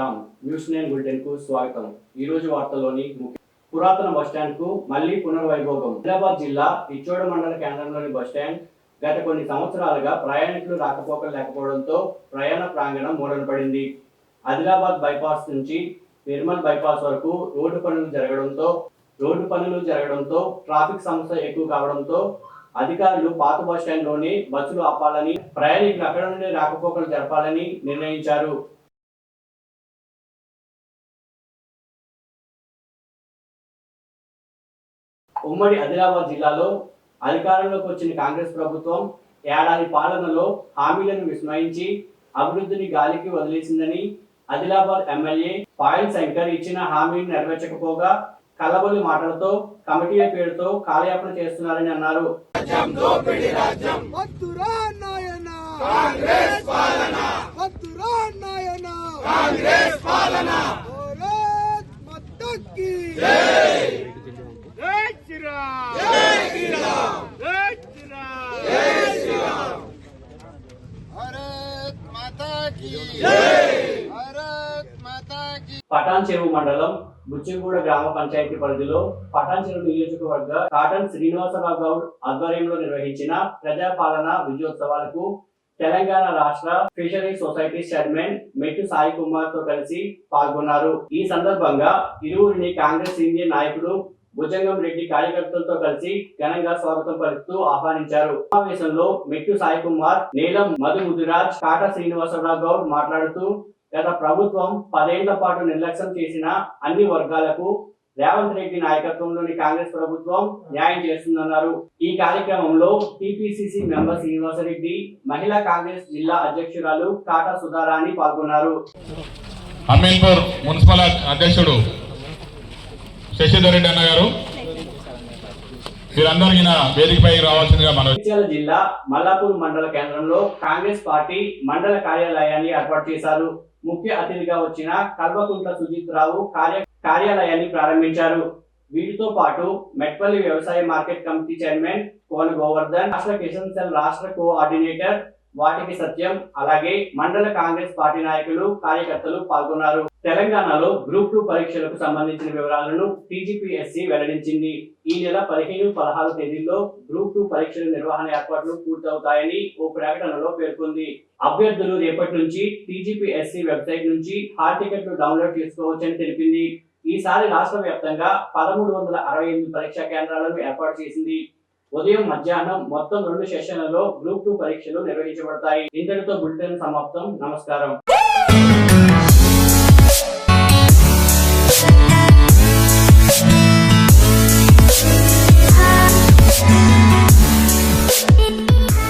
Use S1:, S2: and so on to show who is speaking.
S1: నమస్కారం. News 9 bulletin కు స్వాగతం. ఈ రోజు వార్తల్లోని పురాతన బస్టాండ్ కు మళ్లీ పునర్వైభోగం. హైదరాబాద్ జిల్లా ఇచ్చోడ మండల కేంద్రంలోని బస్టాండ్ గత కొన్ని సంవత్సరాలుగా ప్రయాణికులు రాకపోకలు లేకపోవడంతో ప్రయాణ ప్రాంగణం మూలన పడింది. ఆదిలాబాద్ బైపాస్ నుంచి నిర్మల్ బైపాస్ వరకు రోడ్డు పనులు జరగడంతో ట్రాఫిక్ సమస్య ఎక్కువ కావడంతో అధికారులు పాత బస్టాండ్ లోని బస్సులు ఆపాలని, ప్రయాణికులు అక్కడ నుండి రాకపోకలు జరపాలని నిర్ణయించారు. ఉమ్మడి ఆదిలాబాద్ జిల్లాలో అధికారంలోకి వచ్చిన కాంగ్రెస్ ప్రభుత్వం ఏడాది పాలనలో హామీలను విస్మరించి అభివృద్ధిని గాలికి వదిలేసిందని ఆదిలాబాద్ ఎమ్మెల్యే పాయల్ శంకర్ ఇచ్చిన హామీని నెరవేర్చకపోగా కలబొల్లి మాటలతో కమిటీల పేరుతో కాలయాపన చేస్తున్నారని అన్నారు. పటాన్ చెరువు మండలం బుచ్చిగూడ గ్రామ పంచాయతీ పరిధిలో పటాన్ చెరువు నియోజకవర్గ కాటన్ శ్రీనివాసరావు గౌడ్ ఆధ్వర్యంలో నిర్వహించిన ప్రజాపాలన విజయోత్సవాలకు తెలంగాణ రాష్ట్ర ఫిషరీస్ సొసైటీ చైర్మన్ మెట్టు సాయి కుమార్ తో కలిసి పాల్గొన్నారు. ఈ సందర్భంగా ఇరువురిని కాంగ్రెస్ సీనియర్ నాయకుడు భుజంగం రెడ్డి కార్యకర్తలతో కలిసి ఘనంగా స్వాగతం పలుకుతూ ఆహ్వానించారు. సమావేశంలో మెట్టు సాయి కుమార్, నీలం మధు ముదిరాజ్, కాట శ్రీనివాసరావు గౌడ్ మాట్లాడుతూ గత ప్రభుత్వం 10 ఏళ్ల పాటు నిర్లక్ష్యం చేసిన అన్ని వర్గాలకు రేవంత్ రెడ్డి నాయకత్వంలోని కాంగ్రెస్ ప్రభుత్వం న్యాయం చేస్తుందన్నారు. ఈ కార్యక్రమంలో టీపీసీసీ మెంబర్ శ్రీనివాసరెడ్డి, మహిళా కాంగ్రెస్ జిల్లా అధ్యక్షురాలు కాటా సుధారాణి పాల్గొన్నారు.
S2: అమీన్పూర్ మున్సిపల్ అధ్యక్షుడు శశిధర్ రెడ్డి అన్న గారు వీరందరికీ వేదికపై రావాల్సిందిగా మనం.
S1: జగిత్యాల జిల్లా మల్లాపూర్ మండల కేంద్రంలో కాంగ్రెస్ పార్టీ మండల కార్యాలయాన్ని ఏర్పాటు చేశారు. ముఖ్య అతిథిగా వచ్చిన కల్వకుంట్ల సుజిత్ రావు కార్యాలయాన్ని ప్రారంభించారు. వీటితో పాటు మెట్పల్లి వ్యవసాయ మార్కెట్ కమిటీ చైర్మన్ కోన గోవర్ధన్, రాష్ట్ర కిసాన్ సెల్ రాష్ట్ర కోఆర్డినేటర్ వాటికి సత్యం, అలాగే మండల కాంగ్రెస్ పార్టీ నాయకులు, కార్యకర్తలు పాల్గొన్నారు. తెలంగాణలో గ్రూప్ 2 పరీక్షలకు సంబంధించిన వివరాలను టీజీపీఎస్సీ వెల్లడించింది. ఈ నెల 15, 16 తేదీల్లో గ్రూప్ 2 పరీక్షల నిర్వహణ ఏర్పాట్లు పూర్తవుతాయని ఓ ప్రకటనలో పేర్కొంది. అభ్యర్థులు రేపటి నుంచి టీజీపీఎస్సీ వెబ్సైట్ నుంచి హాల్ టికెట్లు డౌన్లోడ్ చేసుకోవచ్చని తెలిపింది. ఈసారి రాష్ట్ర వ్యాప్తంగా 1368 పరీక్షా కేంద్రాలను ఏర్పాటు చేసింది. ఉదయం, మధ్యాహ్నం మొత్తం 2 సెషన్లలో గ్రూప్ 2 పరీక్షలు నిర్వహించబడతాయి. ఇంతటితో బులెటిన్ సమాప్తం. నమస్కారం.